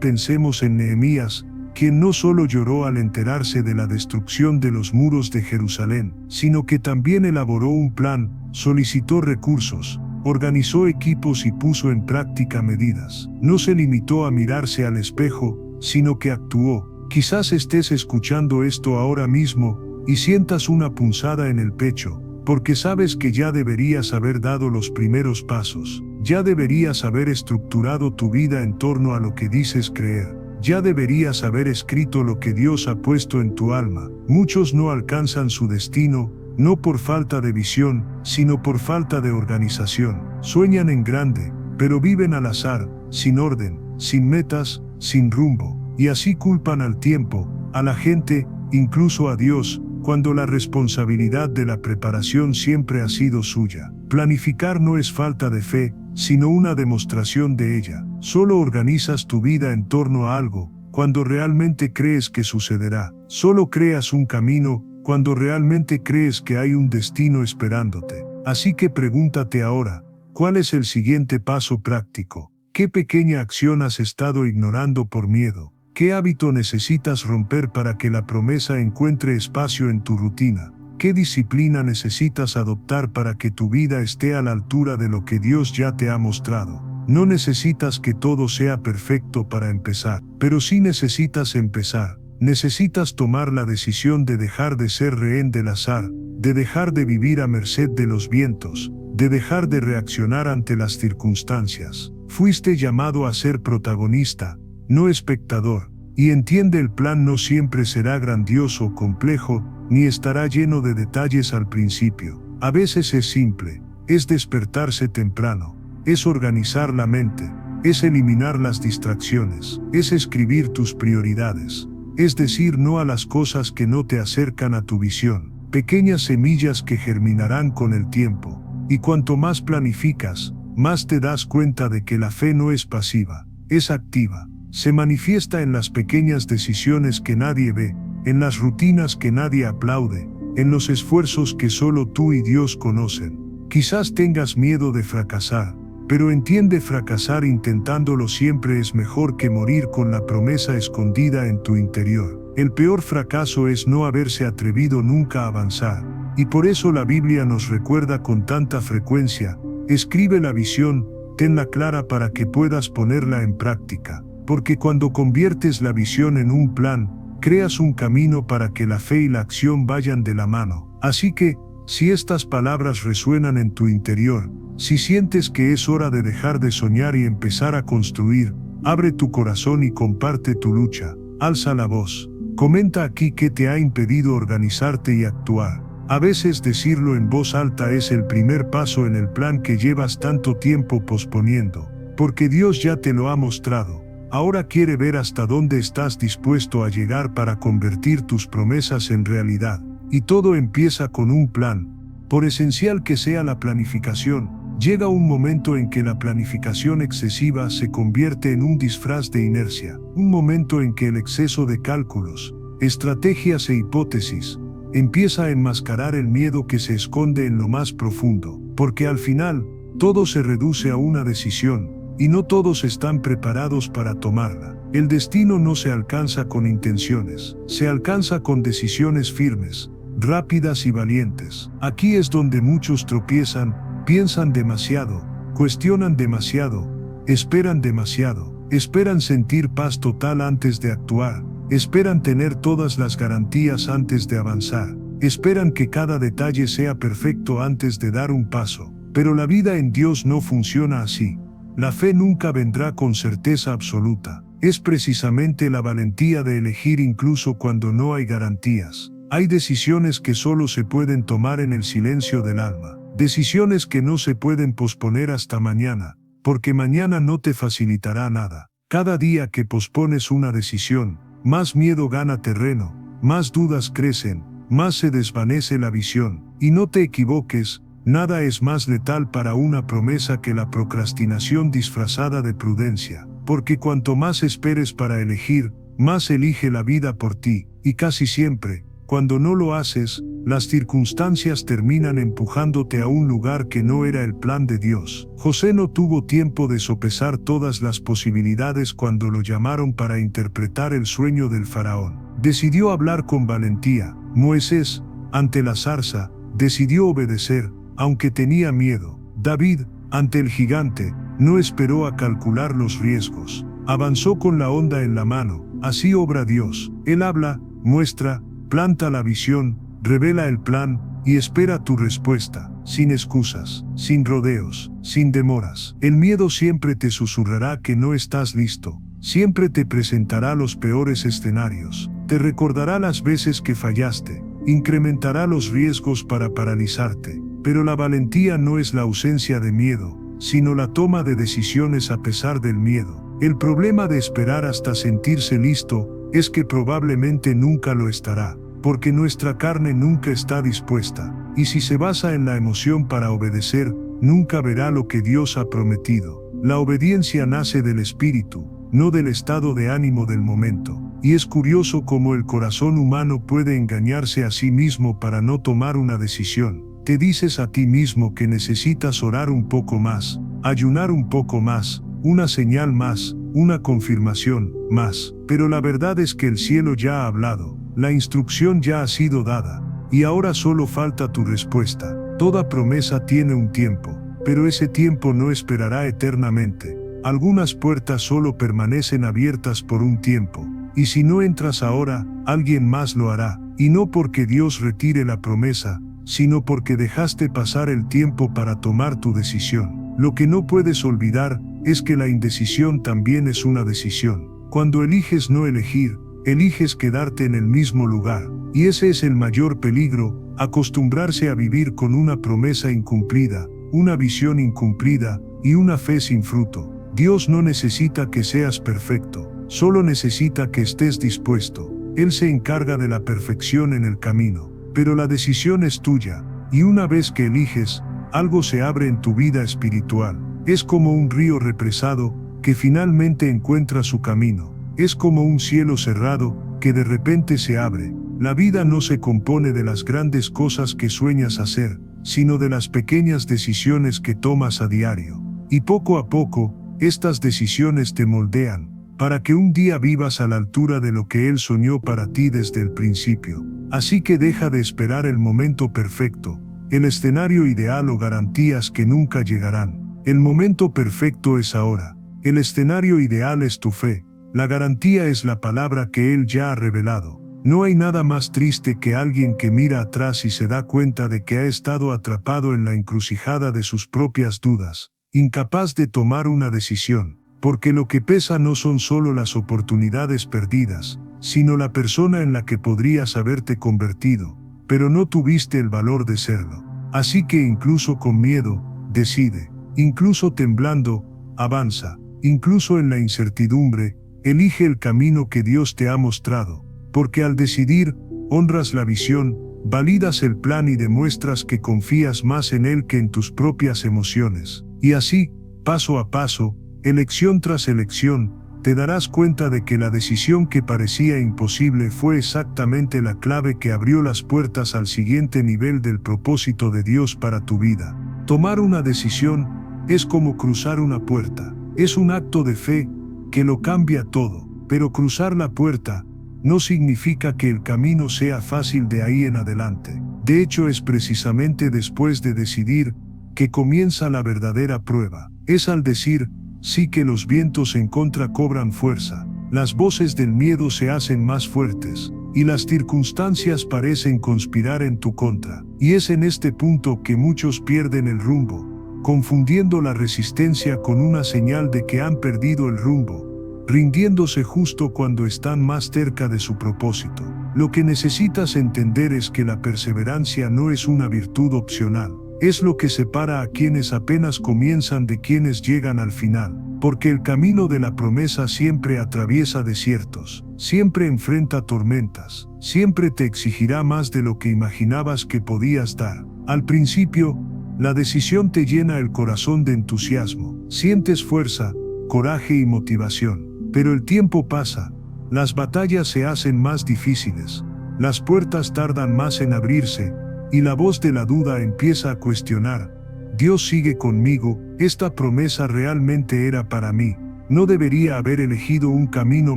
S1: Pensemos en Nehemías, quien no solo lloró al enterarse de la destrucción de los muros de Jerusalén, sino que también elaboró un plan, solicitó recursos, organizó equipos y puso en práctica medidas. No se limitó a mirarse al espejo, sino que actuó. Quizás estés escuchando esto ahora mismo y sientas una punzada en el pecho, porque sabes que ya deberías haber dado los primeros pasos, ya deberías haber estructurado tu vida en torno a lo que dices creer, ya deberías haber escrito lo que Dios ha puesto en tu alma. Muchos no alcanzan su destino, no por falta de visión, sino por falta de organización. Sueñan en grande, pero viven al azar, sin orden, sin metas, sin rumbo, y así culpan al tiempo, a la gente, incluso a Dios, cuando la responsabilidad de la preparación siempre ha sido suya. Planificar no es falta de fe, sino una demostración de ella. Solo organizas tu vida en torno a algo, cuando realmente crees que sucederá. Solo creas un camino, cuando realmente crees que hay un destino esperándote. Así que pregúntate ahora, ¿cuál es el siguiente paso práctico? ¿Qué pequeña acción has estado ignorando por miedo? ¿Qué hábito necesitas romper para que la promesa encuentre espacio en tu rutina? ¿Qué disciplina necesitas adoptar para que tu vida esté a la altura de lo que Dios ya te ha mostrado? No necesitas que todo sea perfecto para empezar, pero sí necesitas empezar. Necesitas tomar la decisión de dejar de ser rehén del azar, de dejar de vivir a merced de los vientos, de dejar de reaccionar ante las circunstancias. Fuiste llamado a ser protagonista, no espectador, y entiende, el plan no siempre será grandioso o complejo, ni estará lleno de detalles al principio. A veces es simple, es despertarse temprano, es organizar la mente, es eliminar las distracciones, es escribir tus prioridades, es decir no a las cosas que no te acercan a tu visión, pequeñas semillas que germinarán con el tiempo, y cuanto más planificas, más te das cuenta de que la fe no es pasiva, es activa. Se manifiesta en las pequeñas decisiones que nadie ve, en las rutinas que nadie aplaude, en los esfuerzos que solo tú y Dios conocen. Quizás tengas miedo de fracasar, pero entiende, fracasar intentándolo siempre es mejor que morir con la promesa escondida en tu interior. El peor fracaso es no haberse atrevido nunca a avanzar, y por eso la Biblia nos recuerda con tanta frecuencia: escribe la visión, tenla clara para que puedas ponerla en práctica. Porque cuando conviertes la visión en un plan, creas un camino para que la fe y la acción vayan de la mano. Así que, si estas palabras resuenan en tu interior, si sientes que es hora de dejar de soñar y empezar a construir, abre tu corazón y comparte tu lucha. Alza la voz. Comenta aquí qué te ha impedido organizarte y actuar. A veces decirlo en voz alta es el primer paso en el plan que llevas tanto tiempo posponiendo, porque Dios ya te lo ha mostrado. Ahora quiere ver hasta dónde estás dispuesto a llegar para convertir tus promesas en realidad. Y todo empieza con un plan. Por esencial que sea la planificación, llega un momento en que la planificación excesiva se convierte en un disfraz de inercia. Un momento en que el exceso de cálculos, estrategias e hipótesis empieza a enmascarar el miedo que se esconde en lo más profundo. Porque al final, todo se reduce a una decisión. Y no todos están preparados para tomarla. El destino no se alcanza con intenciones, se alcanza con decisiones firmes, rápidas y valientes. Aquí es donde muchos tropiezan, piensan demasiado, cuestionan demasiado, esperan demasiado, esperan sentir paz total antes de actuar, esperan tener todas las garantías antes de avanzar, esperan que cada detalle sea perfecto antes de dar un paso. Pero la vida en Dios no funciona así. La fe nunca vendrá con certeza absoluta. Es precisamente la valentía de elegir incluso cuando no hay garantías. Hay decisiones que solo se pueden tomar en el silencio del alma. Decisiones que no se pueden posponer hasta mañana, porque mañana no te facilitará nada. Cada día que pospones una decisión, más miedo gana terreno, más dudas crecen, más se desvanece la visión. Y no te equivoques, nada es más letal para una promesa que la procrastinación disfrazada de prudencia, porque cuanto más esperes para elegir, más elige la vida por ti, y casi siempre, cuando no lo haces, las circunstancias terminan empujándote a un lugar que no era el plan de Dios. José no tuvo tiempo de sopesar todas las posibilidades cuando lo llamaron para interpretar el sueño del faraón. Decidió hablar con valentía. Moisés, ante la zarza, decidió obedecer, aunque tenía miedo. David, ante el gigante, no esperó a calcular los riesgos. Avanzó con la onda en la mano. Así obra Dios. Él habla, muestra, planta la visión, revela el plan, y espera tu respuesta, sin excusas, sin rodeos, sin demoras. El miedo siempre te susurrará que no estás listo, siempre te presentará los peores escenarios, te recordará las veces que fallaste, incrementará los riesgos para paralizarte, pero la valentía no es la ausencia de miedo, sino la toma de decisiones a pesar del miedo. El problema de esperar hasta sentirse listo es que probablemente nunca lo estará, porque nuestra carne nunca está dispuesta, y si se basa en la emoción para obedecer, nunca verá lo que Dios ha prometido. La obediencia nace del espíritu, no del estado de ánimo del momento, y es curioso cómo el corazón humano puede engañarse a sí mismo para no tomar una decisión. Te dices a ti mismo que necesitas orar un poco más, ayunar un poco más, una señal más, una confirmación más, pero la verdad es que el cielo ya ha hablado, la instrucción ya ha sido dada, y ahora solo falta tu respuesta. Toda promesa tiene un tiempo, pero ese tiempo no esperará eternamente. Algunas puertas solo permanecen abiertas por un tiempo, y si no entras ahora, alguien más lo hará, y no porque Dios retire la promesa, sino porque dejaste pasar el tiempo para tomar tu decisión. Lo que no puedes olvidar es que la indecisión también es una decisión. Cuando eliges no elegir, eliges quedarte en el mismo lugar, y ese es el mayor peligro, acostumbrarse a vivir con una promesa incumplida, una visión incumplida, y una fe sin fruto. Dios no necesita que seas perfecto, solo necesita que estés dispuesto. Él se encarga de la perfección en el camino, pero la decisión es tuya, y una vez que eliges, algo se abre en tu vida espiritual. Es como un río represado, que finalmente encuentra su camino. Es como un cielo cerrado, que de repente se abre. La vida no se compone de las grandes cosas que sueñas hacer, sino de las pequeñas decisiones que tomas a diario. Y poco a poco, estas decisiones te moldean, para que un día vivas a la altura de lo que Él soñó para ti desde el principio. Así que deja de esperar el momento perfecto, el escenario ideal o garantías que nunca llegarán. El momento perfecto es ahora. El escenario ideal es tu fe. La garantía es la palabra que Él ya ha revelado. No hay nada más triste que alguien que mira atrás y se da cuenta de que ha estado atrapado en la encrucijada de sus propias dudas, incapaz de tomar una decisión, porque lo que pesa no son solo las oportunidades perdidas, sino la persona en la que podrías haberte convertido, pero no tuviste el valor de serlo. Así que incluso con miedo, decide, incluso temblando, avanza, incluso en la incertidumbre, elige el camino que Dios te ha mostrado, porque al decidir, honras la visión, validas el plan y demuestras que confías más en Él que en tus propias emociones. Y así, paso a paso, elección tras elección, te darás cuenta de que la decisión que parecía imposible fue exactamente la clave que abrió las puertas al siguiente nivel del propósito de Dios para tu vida. Tomar una decisión es como cruzar una puerta. Es un acto de fe que lo cambia todo, pero cruzar la puerta no significa que el camino sea fácil de ahí en adelante. De hecho, es precisamente después de decidir que comienza la verdadera prueba. Es al decir sí que los vientos en contra cobran fuerza, las voces del miedo se hacen más fuertes, y las circunstancias parecen conspirar en tu contra. Y es en este punto que muchos pierden el rumbo, confundiendo la resistencia con una señal de que han perdido el rumbo, rindiéndose justo cuando están más cerca de su propósito. Lo que necesitas entender es que la perseverancia no es una virtud opcional. Es lo que separa a quienes apenas comienzan de quienes llegan al final, porque el camino de la promesa siempre atraviesa desiertos, siempre enfrenta tormentas, siempre te exigirá más de lo que imaginabas que podías dar. Al principio, la decisión te llena el corazón de entusiasmo, sientes fuerza, coraje y motivación, pero el tiempo pasa, las batallas se hacen más difíciles, las puertas tardan más en abrirse, y la voz de la duda empieza a cuestionar. Dios sigue conmigo, esta promesa realmente era para mí, no debería haber elegido un camino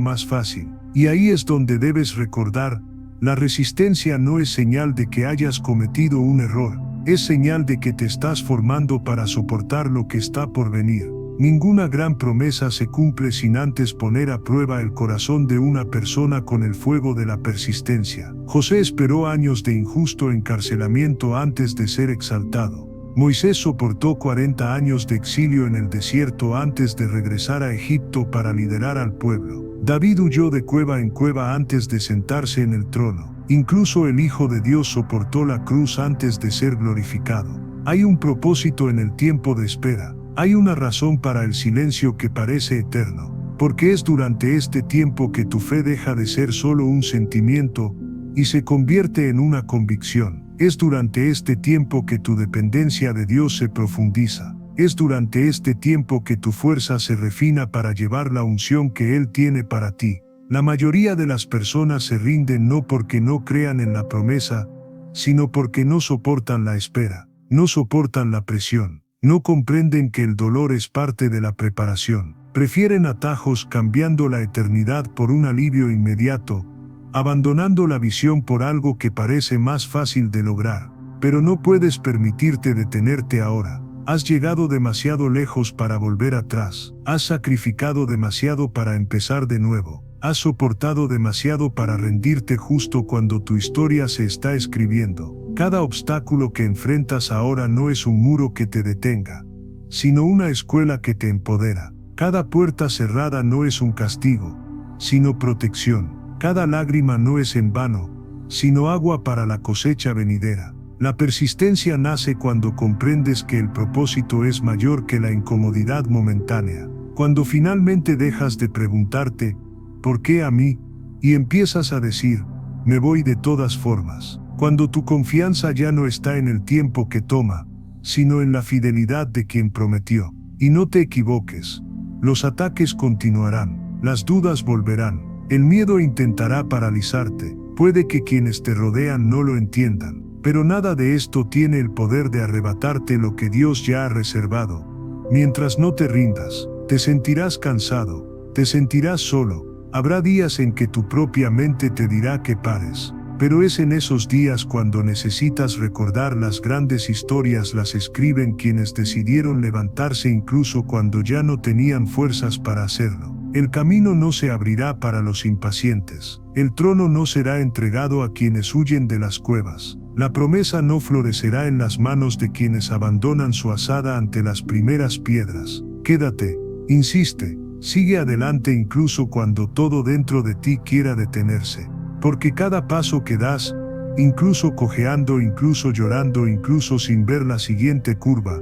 S1: más fácil. Y ahí es donde debes recordar, la resistencia no es señal de que hayas cometido un error, es señal de que te estás formando para soportar lo que está por venir. Ninguna gran promesa se cumple sin antes poner a prueba el corazón de una persona con el fuego de la persistencia. José esperó años de injusto encarcelamiento antes de ser exaltado. Moisés soportó 40 años de exilio en el desierto antes de regresar a Egipto para liderar al pueblo. David huyó de cueva en cueva antes de sentarse en el trono. Incluso el Hijo de Dios soportó la cruz antes de ser glorificado. Hay un propósito en el tiempo de espera. Hay una razón para el silencio que parece eterno. Porque es durante este tiempo que tu fe deja de ser solo un sentimiento y se convierte en una convicción. Es durante este tiempo que tu dependencia de Dios se profundiza. Es durante este tiempo que tu fuerza se refina para llevar la unción que Él tiene para ti. La mayoría de las personas se rinden no porque no crean en la promesa, sino porque no soportan la espera, no soportan la presión, no comprenden que el dolor es parte de la preparación. Prefieren atajos cambiando la eternidad por un alivio inmediato, abandonando la visión por algo que parece más fácil de lograr. Pero no puedes permitirte detenerte ahora. Has llegado demasiado lejos para volver atrás. Has sacrificado demasiado para empezar de nuevo. Has soportado demasiado para rendirte justo cuando tu historia se está escribiendo. Cada obstáculo que enfrentas ahora no es un muro que te detenga, sino una escuela que te empodera. Cada puerta cerrada no es un castigo, sino protección. Cada lágrima no es en vano, sino agua para la cosecha venidera. La persistencia nace cuando comprendes que el propósito es mayor que la incomodidad momentánea. Cuando finalmente dejas de preguntarte, ¿por qué a mí? Y empiezas a decir, me voy de todas formas. Cuando tu confianza ya no está en el tiempo que toma, sino en la fidelidad de quien prometió. Y no te equivoques. Los ataques continuarán, las dudas volverán. El miedo intentará paralizarte. Puede que quienes te rodean no lo entiendan, pero nada de esto tiene el poder de arrebatarte lo que Dios ya ha reservado. Mientras no te rindas, te sentirás cansado, te sentirás solo. Habrá días en que tu propia mente te dirá que pares, pero es en esos días cuando necesitas recordar las grandes historias las escriben quienes decidieron levantarse incluso cuando ya no tenían fuerzas para hacerlo. El camino no se abrirá para los impacientes. El trono no será entregado a quienes huyen de las cuevas. La promesa no florecerá en las manos de quienes abandonan su azada ante las primeras piedras. Quédate, insiste, sigue adelante incluso cuando todo dentro de ti quiera detenerse. Porque cada paso que das, incluso cojeando, incluso llorando, incluso sin ver la siguiente curva,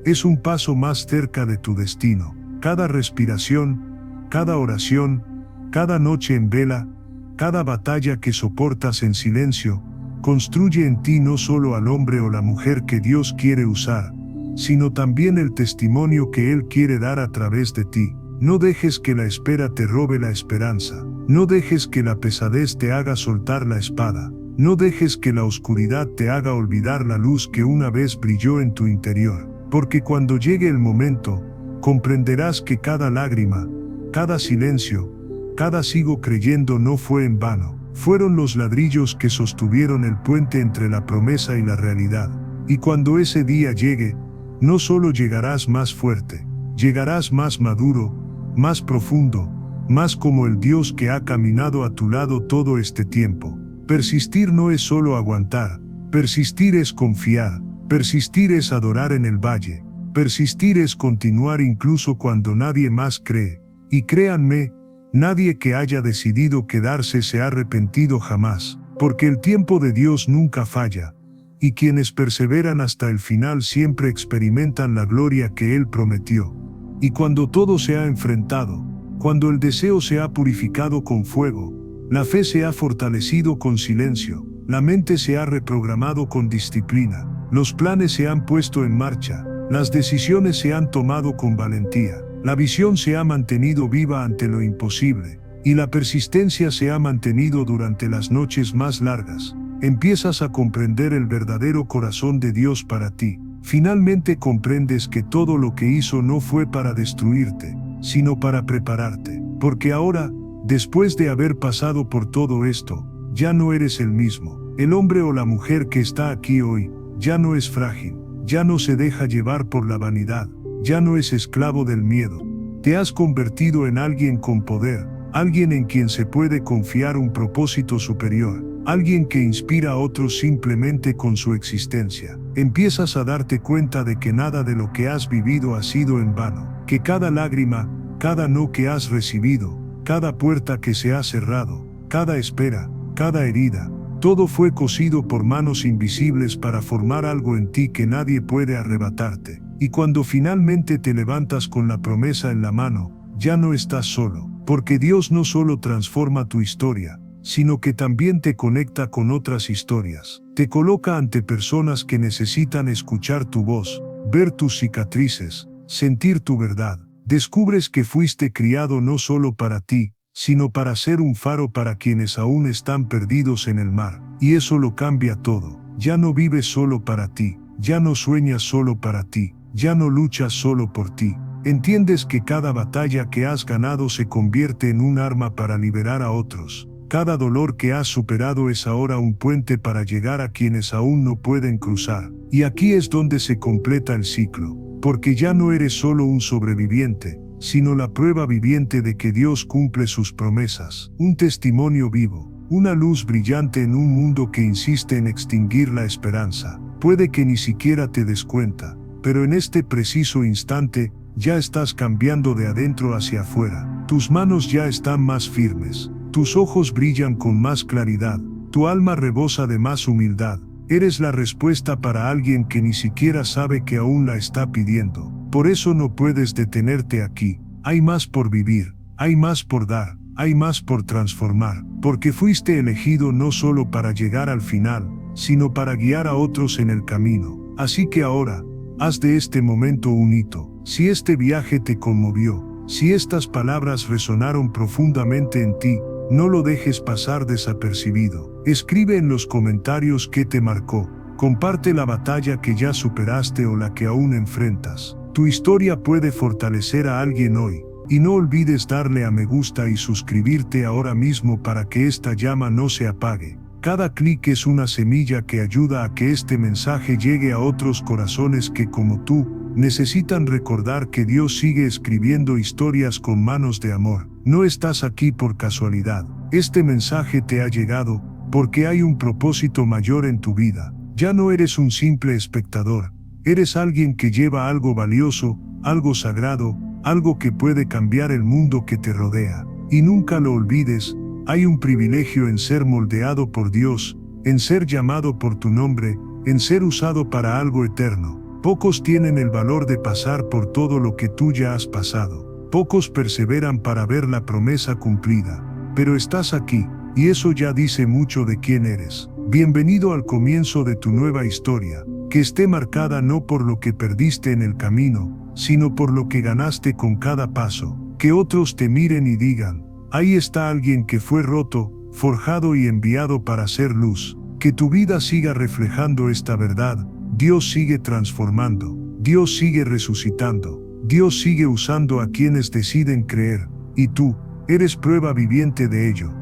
S1: es un paso más cerca de tu destino. Cada respiración, cada oración, cada noche en vela, cada batalla que soportas en silencio, construye en ti no solo al hombre o la mujer que Dios quiere usar, sino también el testimonio que Él quiere dar a través de ti. No dejes que la espera te robe la esperanza. No dejes que la pesadez te haga soltar la espada. No dejes que la oscuridad te haga olvidar la luz que una vez brilló en tu interior. Porque cuando llegue el momento, comprenderás que cada lágrima, cada silencio, cada sigo creyendo no fue en vano. Fueron los ladrillos que sostuvieron el puente entre la promesa y la realidad. Y cuando ese día llegue, no solo llegarás más fuerte, llegarás más maduro, más profundo, más como el Dios que ha caminado a tu lado todo este tiempo. Persistir no es solo aguantar, persistir es confiar, persistir es adorar en el valle, persistir es continuar incluso cuando nadie más cree. Y créanme, nadie que haya decidido quedarse se ha arrepentido jamás, porque el tiempo de Dios nunca falla, y quienes perseveran hasta el final siempre experimentan la gloria que Él prometió. Y cuando todo se ha enfrentado, cuando el deseo se ha purificado con fuego, la fe se ha fortalecido con silencio, la mente se ha reprogramado con disciplina, los planes se han puesto en marcha, las decisiones se han tomado con valentía. La visión se ha mantenido viva ante lo imposible, y la persistencia se ha mantenido durante las noches más largas. Empiezas a comprender el verdadero corazón de Dios para ti. Finalmente comprendes que todo lo que hizo no fue para destruirte, sino para prepararte. Porque ahora, después de haber pasado por todo esto, ya no eres el mismo. El hombre o la mujer que está aquí hoy, ya no es frágil, ya no se deja llevar por la vanidad. ya no es esclavo del miedo. Te has convertido en alguien con poder, alguien en quien se puede confiar un propósito superior, alguien que inspira a otros simplemente con su existencia. Empiezas a darte cuenta de que nada de lo que has vivido ha sido en vano, que cada lágrima, cada no que has recibido, cada puerta que se ha cerrado, cada espera, cada herida, todo fue cosido por manos invisibles para formar algo en ti que nadie puede arrebatarte. Y cuando finalmente te levantas con la promesa en la mano, ya no estás solo, porque Dios no solo transforma tu historia, sino que también te conecta con otras historias. Te coloca ante personas que necesitan escuchar tu voz, ver tus cicatrices, sentir tu verdad. Descubres que fuiste criado no solo para ti, sino para ser un faro para quienes aún están perdidos en el mar. Y eso lo cambia todo. Ya no vives solo para ti, ya no sueñas solo para ti, ya no luchas solo por ti. Entiendes que cada batalla que has ganado se convierte en un arma para liberar a otros. Cada dolor que has superado es ahora un puente para llegar a quienes aún no pueden cruzar. Y aquí es donde se completa el ciclo, porque ya no eres solo un sobreviviente, sino la prueba viviente de que Dios cumple sus promesas. Un testimonio vivo, una luz brillante en un mundo que insiste en extinguir la esperanza. Puede que ni siquiera te des cuenta, pero en este preciso instante, ya estás cambiando de adentro hacia afuera. Tus manos ya están más firmes, tus ojos brillan con más claridad, tu alma rebosa de más humildad. Eres la respuesta para alguien que ni siquiera sabe que aún la está pidiendo. Por eso no puedes detenerte aquí. Hay más por vivir, hay más por dar, hay más por transformar, porque fuiste elegido no solo para llegar al final, sino para guiar a otros en el camino. Así que ahora, haz de este momento un hito. Si este viaje te conmovió, si estas palabras resonaron profundamente en ti, no lo dejes pasar desapercibido. Escribe en los comentarios qué te marcó. Comparte la batalla que ya superaste o la que aún enfrentas. Tu historia puede fortalecer a alguien hoy. Y no olvides darle a me gusta y suscribirte ahora mismo para que esta llama no se apague. Cada clic es una semilla que ayuda a que este mensaje llegue a otros corazones que, como tú, necesitan recordar que Dios sigue escribiendo historias con manos de amor. No estás aquí por casualidad. Este mensaje te ha llegado porque hay un propósito mayor en tu vida. Ya no eres un simple espectador. Eres alguien que lleva algo valioso, algo sagrado, algo que puede cambiar el mundo que te rodea. Y nunca lo olvides. Hay un privilegio en ser moldeado por Dios, en ser llamado por tu nombre, en ser usado para algo eterno. Pocos tienen el valor de pasar por todo lo que tú ya has pasado. Pocos perseveran para ver la promesa cumplida. Pero estás aquí, y eso ya dice mucho de quién eres. Bienvenido al comienzo de tu nueva historia, que esté marcada no por lo que perdiste en el camino, sino por lo que ganaste con cada paso. Que otros te miren y digan: ahí está alguien que fue roto, forjado y enviado para ser luz. Que tu vida siga reflejando esta verdad. Dios sigue transformando. Dios sigue resucitando. Dios sigue usando a quienes deciden creer. Y tú, eres prueba viviente de ello.